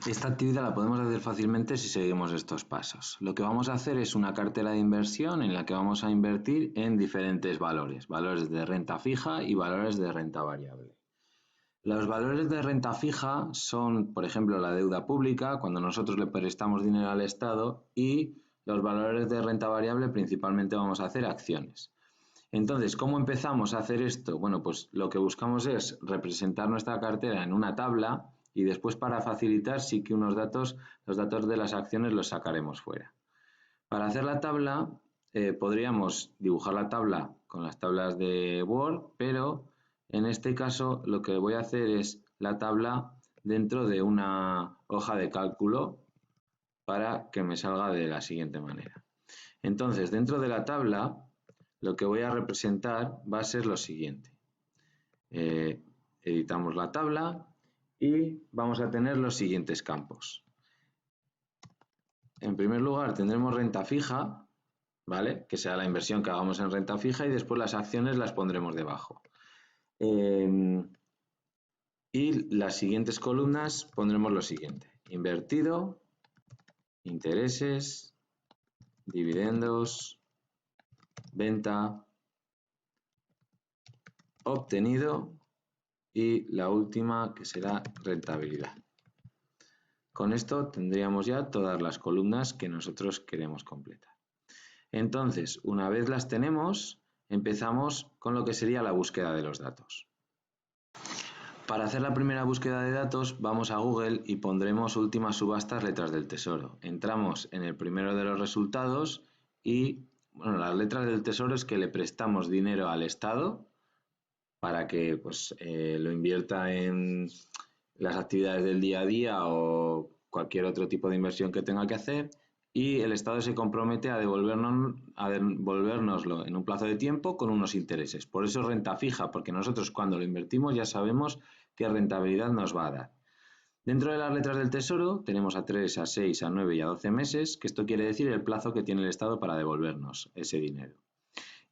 Esta actividad la podemos hacer fácilmente si seguimos estos pasos. Lo que vamos a hacer es una cartera de inversión en la que vamos a invertir en diferentes valores, valores de renta fija y valores de renta variable. Los valores de renta fija son, por ejemplo, la deuda pública, cuando nosotros le prestamos dinero al Estado, y los valores de renta variable principalmente vamos a hacer acciones. Entonces, ¿cómo empezamos a hacer esto? Bueno, pues lo que buscamos es representar nuestra cartera en una tabla y después, para facilitar, sí que los datos de las acciones los sacaremos fuera. Para hacer la tabla, podríamos dibujar la tabla con las tablas de Word, pero en este caso lo que voy a hacer es la tabla dentro de una hoja de cálculo para que me salga de la siguiente manera. Entonces, dentro de la tabla, lo que voy a representar va a ser lo siguiente. Editamos la tabla y vamos a tener los siguientes campos. En primer lugar tendremos renta fija, ¿vale? Que sea la inversión que hagamos en renta fija, y después las acciones las pondremos debajo. Y las siguientes columnas pondremos lo siguiente: invertido, intereses, dividendos, venta, obtenido y la última, que será rentabilidad. Con esto tendríamos ya todas las columnas que nosotros queremos completar. Entonces, una vez las tenemos, empezamos con lo que sería la búsqueda de los datos. Para hacer la primera búsqueda de datos, vamos a Google y pondremos últimas subastas letras del tesoro. Entramos en el primero de los resultados y, bueno, las letras del tesoro es que le prestamos dinero al Estado para que lo invierta en las actividades del día a día o cualquier otro tipo de inversión que tenga que hacer, y el Estado se compromete a devolvérnoslo en un plazo de tiempo con unos intereses. Por eso es renta fija, porque nosotros cuando lo invertimos ya sabemos qué rentabilidad nos va a dar. Dentro de las letras del tesoro tenemos a 3, a 6, a 9 y a 12 meses, que esto quiere decir el plazo que tiene el Estado para devolvernos ese dinero.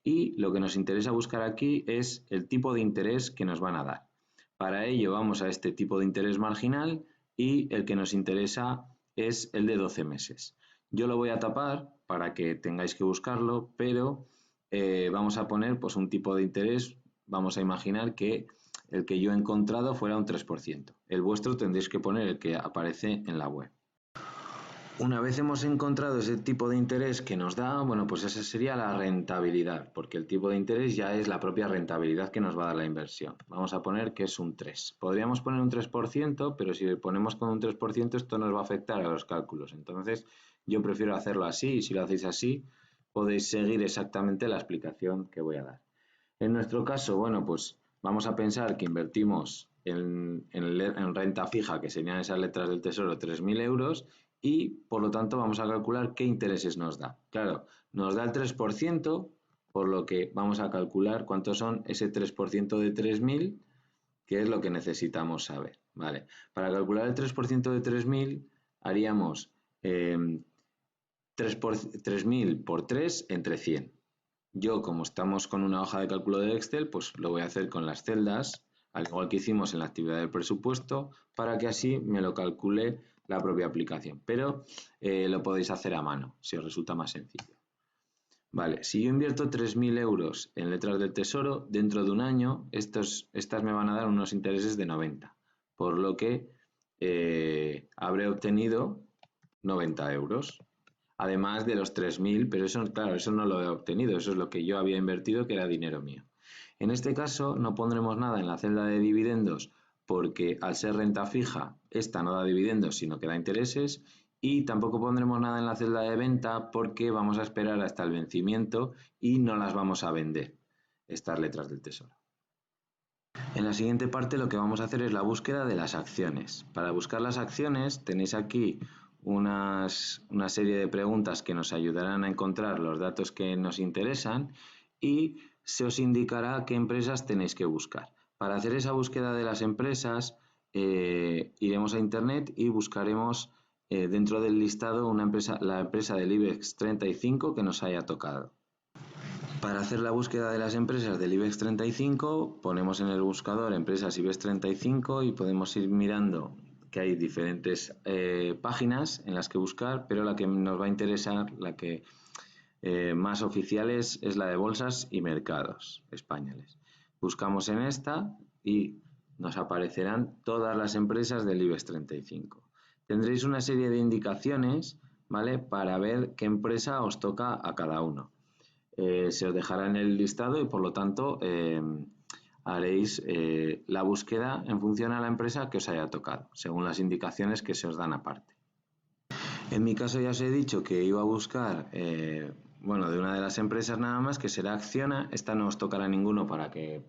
Y lo que nos interesa buscar aquí es el tipo de interés que nos van a dar. Para ello vamos a este tipo de interés marginal y el que nos interesa es el de 12 meses. Yo lo voy a tapar para que tengáis que buscarlo, pero vamos a poner un tipo de interés. Vamos a imaginar que el que yo he encontrado fuera un 3%. El vuestro tendréis que poner el que aparece en la web. Una vez hemos encontrado ese tipo de interés que nos da, bueno, pues esa sería la rentabilidad, porque el tipo de interés ya es la propia rentabilidad que nos va a dar la inversión. Vamos a poner que es un 3. Podríamos poner un 3%, pero si le ponemos con un 3% esto nos va a afectar a los cálculos. Entonces yo prefiero hacerlo así, y si lo hacéis así podéis seguir exactamente la explicación que voy a dar. En nuestro caso, bueno, pues vamos a pensar que invertimos en renta fija, que serían esas letras del tesoro, 3.000 euros, y por lo tanto vamos a calcular qué intereses nos da. Claro, nos da el 3%, por lo que vamos a calcular cuántos son ese 3% de 3.000, que es lo que necesitamos saber. ¿Vale? Para calcular el 3% de 3.000 haríamos 3.000 por 3 entre 100. Yo, como estamos con una hoja de cálculo de Excel, pues lo voy a hacer con las celdas, al igual que hicimos en la actividad del presupuesto, para que así me lo calcule la propia aplicación. Pero lo podéis hacer a mano, si os resulta más sencillo. Vale, si yo invierto 3.000 euros en letras del tesoro, dentro de un año, estas me van a dar unos intereses de 90, por lo que habré obtenido 90 euros. Además de los 3.000, pero eso, claro, eso no lo he obtenido, eso es lo que yo había invertido, que era dinero mío. En este caso no pondremos nada en la celda de dividendos, porque al ser renta fija, esta no da dividendos, sino que da intereses, y tampoco pondremos nada en la celda de venta porque vamos a esperar hasta el vencimiento y no las vamos a vender, estas letras del tesoro. En la siguiente parte lo que vamos a hacer es la búsqueda de las acciones. Para buscar las acciones tenéis aquí una serie de preguntas que nos ayudarán a encontrar los datos que nos interesan y se os indicará qué empresas tenéis que buscar. Para hacer esa búsqueda de las empresas iremos a internet y buscaremos dentro del listado la empresa del IBEX 35 que nos haya tocado. Para hacer la búsqueda de las empresas del IBEX 35 ponemos en el buscador empresas IBEX 35 y podemos ir mirando que hay diferentes páginas en las que buscar, pero la que nos va a interesar, la que más oficial es la de bolsas y mercados españoles. Buscamos en esta y nos aparecerán todas las empresas del IBEX 35. Tendréis una serie de indicaciones, ¿vale?, para ver qué empresa os toca a cada uno. Se os dejará en el listado y por lo tanto haréis la búsqueda en función a la empresa que os haya tocado, según las indicaciones que se os dan aparte. En mi caso ya os he dicho que iba a buscar, de una de las empresas nada más, que será Acciona. Esta no os tocará ninguno para que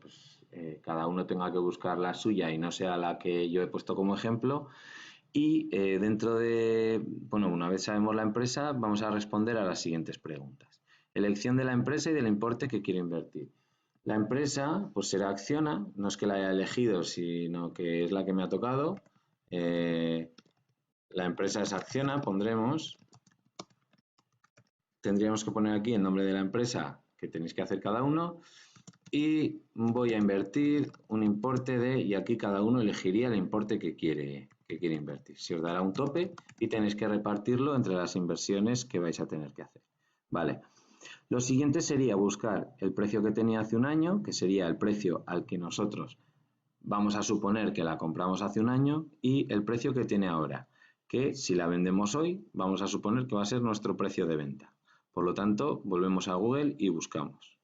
cada uno tenga que buscar la suya y no sea la que yo he puesto como ejemplo. Y una vez sabemos la empresa, vamos a responder a las siguientes preguntas. Elección de la empresa y del importe que quiero invertir. La empresa pues será Acciona, no es que la haya elegido, sino que es la que me ha tocado. La empresa es Acciona, tendríamos que poner aquí el nombre de la empresa que tenéis que hacer cada uno y voy a invertir un importe y aquí cada uno elegiría el importe que quiere invertir. Se os dará un tope y tenéis que repartirlo entre las inversiones que vais a tener que hacer. Vale. Lo siguiente sería buscar el precio que tenía hace un año, que sería el precio al que nosotros vamos a suponer que la compramos hace un año, y el precio que tiene ahora, que si la vendemos hoy vamos a suponer que va a ser nuestro precio de venta. Por lo tanto, volvemos a Google y buscamos.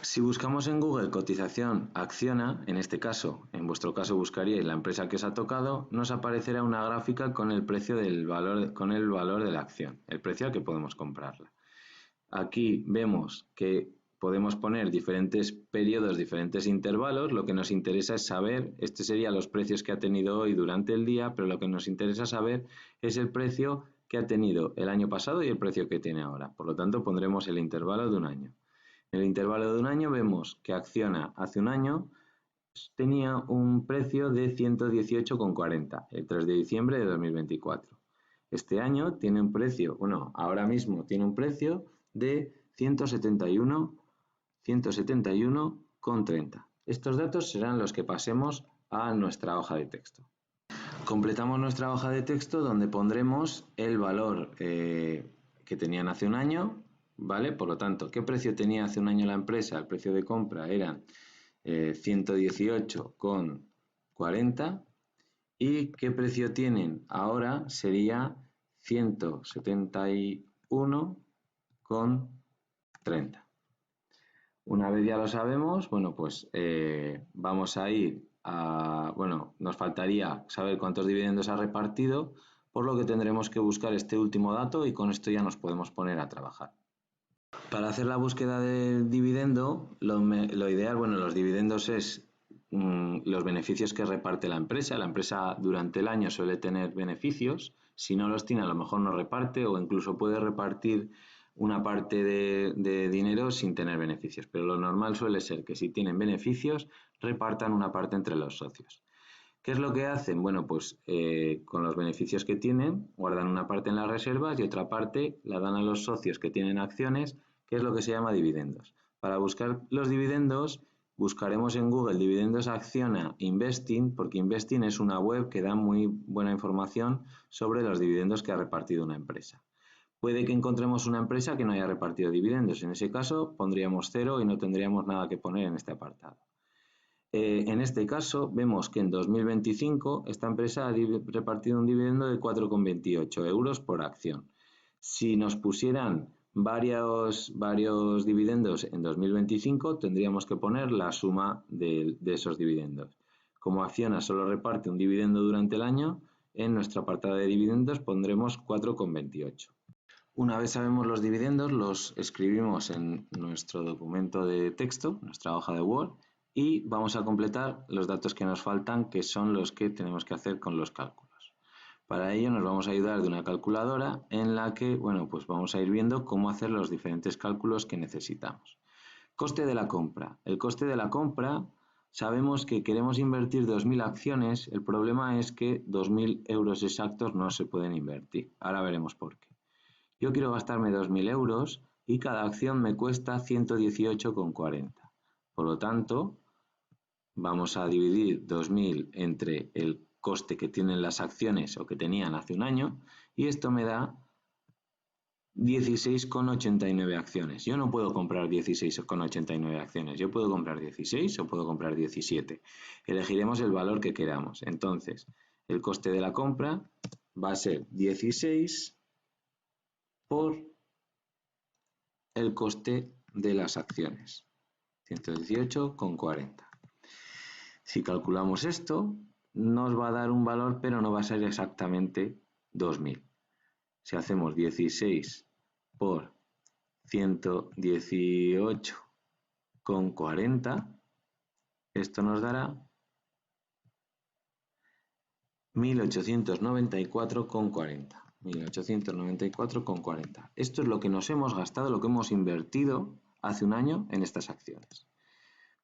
Si buscamos en Google cotización Acciona, en este caso, en vuestro caso buscaríais la empresa que os ha tocado, nos aparecerá una gráfica con el precio con el valor de la acción, el precio al que podemos comprarla. Aquí vemos que podemos poner diferentes periodos, diferentes intervalos. Lo que nos interesa es saber, este serían los precios que ha tenido hoy durante el día, pero lo que nos interesa saber es el precio que ha tenido el año pasado y el precio que tiene ahora. Por lo tanto, pondremos el intervalo de un año. En el intervalo de un año vemos que Acciona hace un año tenía un precio de 118,40, el 3 de diciembre de 2024. Este año tiene un precio, ahora mismo tiene un precio de 171,30. Estos datos serán los que pasemos a nuestra hoja de texto. Completamos nuestra hoja de texto donde pondremos el valor que tenían hace un año, ¿vale? Por lo tanto, ¿qué precio tenía hace un año la empresa? El precio de compra era 118,40 y qué precio tienen ahora sería 171,30. Una vez ya lo sabemos, vamos a ir nos faltaría saber cuántos dividendos ha repartido, por lo que tendremos que buscar este último dato y con esto ya nos podemos poner a trabajar. Para hacer la búsqueda del dividendo, lo ideal, los dividendos es los beneficios que reparte la empresa. La empresa durante el año suele tener beneficios. Si no los tiene, a lo mejor no reparte o incluso puede repartir una parte de dinero sin tener beneficios. Pero lo normal suele ser que si tienen beneficios, repartan una parte entre los socios. ¿Qué es lo que hacen? Con los beneficios que tienen, guardan una parte en las reservas y otra parte la dan a los socios que tienen acciones, que es lo que se llama dividendos. Para buscar los dividendos, buscaremos en Google dividendos Acciona Investing, porque Investing es una web que da muy buena información sobre los dividendos que ha repartido una empresa. Puede que encontremos una empresa que no haya repartido dividendos. En ese caso, pondríamos 0 y no tendríamos nada que poner en este apartado. En este caso, vemos que en 2025 esta empresa ha repartido un dividendo de 4,28 euros por acción. Si nos pusieran varios dividendos en 2025, tendríamos que poner la suma de esos dividendos. Como Acciona solo reparte un dividendo durante el año, en nuestro apartado de dividendos pondremos 4,28. Una vez sabemos los dividendos, los escribimos en nuestro documento de texto, nuestra hoja de Word, y vamos a completar los datos que nos faltan, que son los que tenemos que hacer con los cálculos. Para ello nos vamos a ayudar de una calculadora en la que, vamos a ir viendo cómo hacer los diferentes cálculos que necesitamos. Coste de la compra. El coste de la compra, sabemos que queremos invertir 2.000 acciones. El problema es que 2.000 euros exactos no se pueden invertir. Ahora veremos por qué. Yo quiero gastarme 2.000 euros y cada acción me cuesta 118,40. Por lo tanto, vamos a dividir 2.000 entre el coste que tienen las acciones o que tenían hace un año, y esto me da 16,89 acciones. Yo no puedo comprar 16,89 acciones, yo puedo comprar 16 o puedo comprar 17. Elegiremos el valor que queramos. Entonces, el coste de la compra va a ser 16 por el coste de las acciones, 118,40. Si calculamos esto, nos va a dar un valor, pero no va a ser exactamente 2000. Si hacemos 16 por 118,40, esto nos dará 1894,40. 1894,40. Esto es lo que nos hemos gastado, lo que hemos invertido hace un año en estas acciones.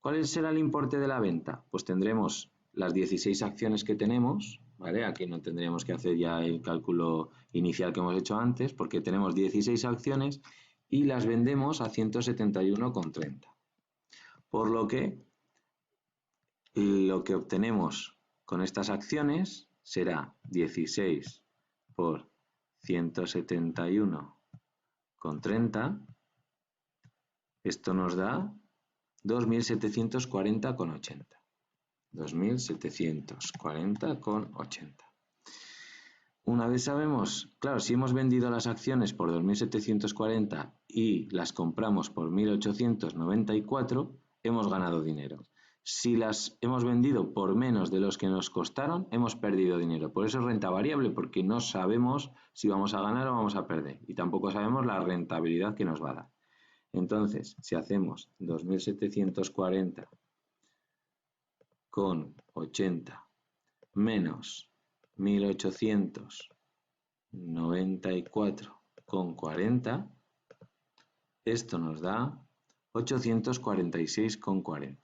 ¿Cuál será el importe de la venta? Pues tendremos las 16 acciones que tenemos, ¿vale? Aquí no tendríamos que hacer ya el cálculo inicial que hemos hecho antes, porque tenemos 16 acciones y las vendemos a 171,30. Por lo que obtenemos con estas acciones será 16 por 171,30. Esto nos da 2.740,80. 2.740,80. Una vez sabemos, claro, si hemos vendido las acciones por 2.740 y las compramos por 1.894, hemos ganado dinero. Si las hemos vendido por menos de los que nos costaron, hemos perdido dinero. Por eso es renta variable, porque no sabemos si vamos a ganar o vamos a perder. Y tampoco sabemos la rentabilidad que nos va a dar. Entonces, si hacemos 2.740,80 menos 1.894,40, esto nos da 846,40.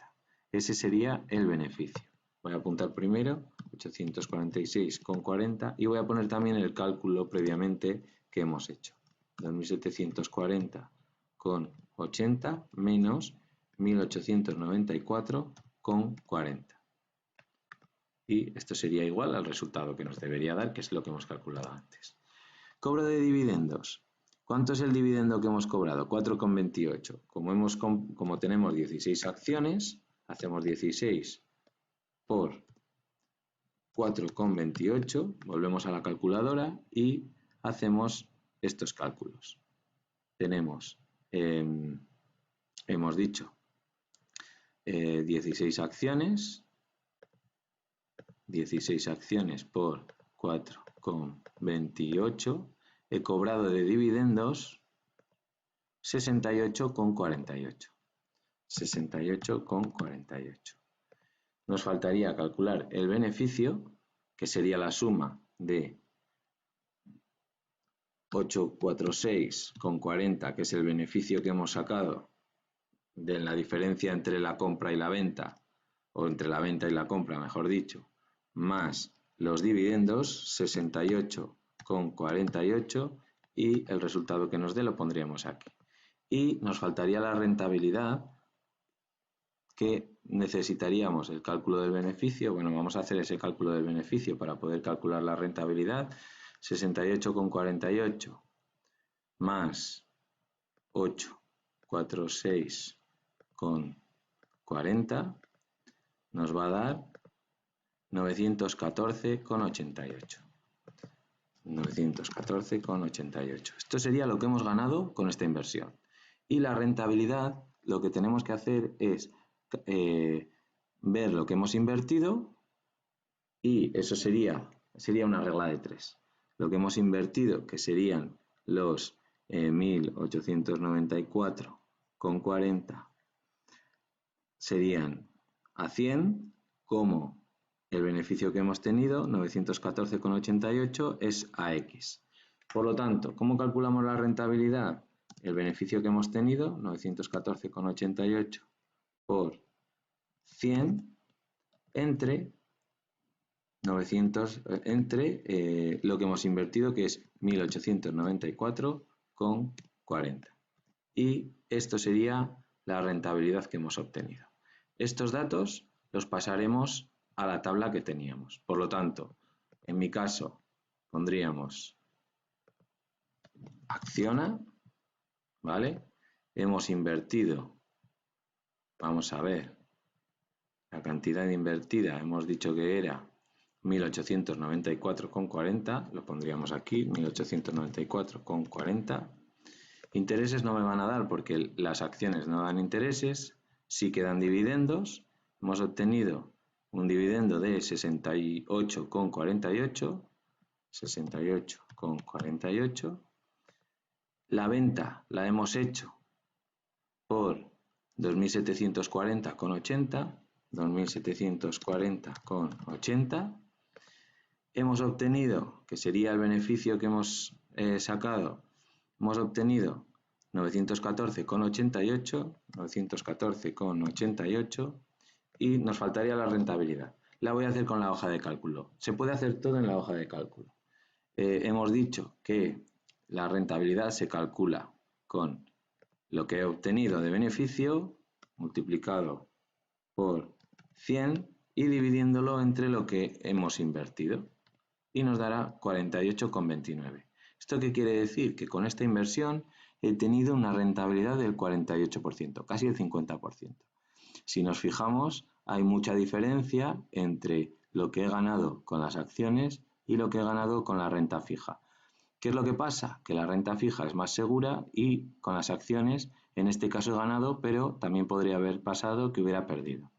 Ese sería el beneficio. Voy a apuntar primero 846,40 y voy a poner también el cálculo previamente que hemos hecho. 2.740,80 menos 1.894,40. Y esto sería igual al resultado que nos debería dar, que es lo que hemos calculado antes. Cobro de dividendos. ¿Cuánto es el dividendo que hemos cobrado? 4,28. Como tenemos 16 acciones, hacemos 16 por 4,28, volvemos a la calculadora y hacemos estos cálculos. Tenemos, hemos dicho, 16 acciones por 4,28, he cobrado de dividendos 68,48. 68,48. Nos faltaría calcular el beneficio, que sería la suma de 846,40, que es el beneficio que hemos sacado de la diferencia entre la compra y la venta, o entre la venta y la compra, mejor dicho, más los dividendos, 68,48, y el resultado que nos dé lo pondríamos aquí. Y nos faltaría la rentabilidad, que necesitaríamos el cálculo del beneficio. Bueno, vamos a hacer ese cálculo del beneficio para poder calcular la rentabilidad. 68,48 más 846,40 nos va a dar 914,88. 914,88. Esto sería lo que hemos ganado con esta inversión. Y la rentabilidad, lo que tenemos que hacer es ver lo que hemos invertido, y eso sería una regla de 3. Lo que hemos invertido, que serían los 1.894,40, serían a 100, como el beneficio que hemos tenido, 914,88, es a X. Por lo tanto, ¿cómo calculamos la rentabilidad? El beneficio que hemos tenido, 914,88 por 100, entre lo que hemos invertido, que es 1.894,40. Y esto sería la rentabilidad que hemos obtenido. Estos datos los pasaremos a la tabla que teníamos. Por lo tanto, en mi caso, pondríamos Acciona, ¿vale? Hemos invertido, vamos a ver, la cantidad invertida, hemos dicho que era 1894,40, lo pondríamos aquí, 1894,40. Intereses no me van a dar porque las acciones no dan intereses, sí que dan dividendos. Hemos obtenido un dividendo de 68,48, 68,48. La venta la hemos hecho por 2.740,80, 2.740,80. Hemos obtenido, que sería el beneficio que hemos sacado, hemos obtenido 914,88, 914,88 y nos faltaría la rentabilidad. La voy a hacer con la hoja de cálculo. Se puede hacer todo en la hoja de cálculo. Hemos dicho que la rentabilidad se calcula con lo que he obtenido de beneficio multiplicado por 100 y dividiéndolo entre lo que hemos invertido y nos dará 48,29. ¿Esto qué quiere decir? Que con esta inversión he tenido una rentabilidad del 48%, casi el 50%. Si nos fijamos, hay mucha diferencia entre lo que he ganado con las acciones y lo que he ganado con la renta fija. ¿Qué es lo que pasa? Que la renta fija es más segura y con las acciones, en este caso he ganado, pero también podría haber pasado que hubiera perdido.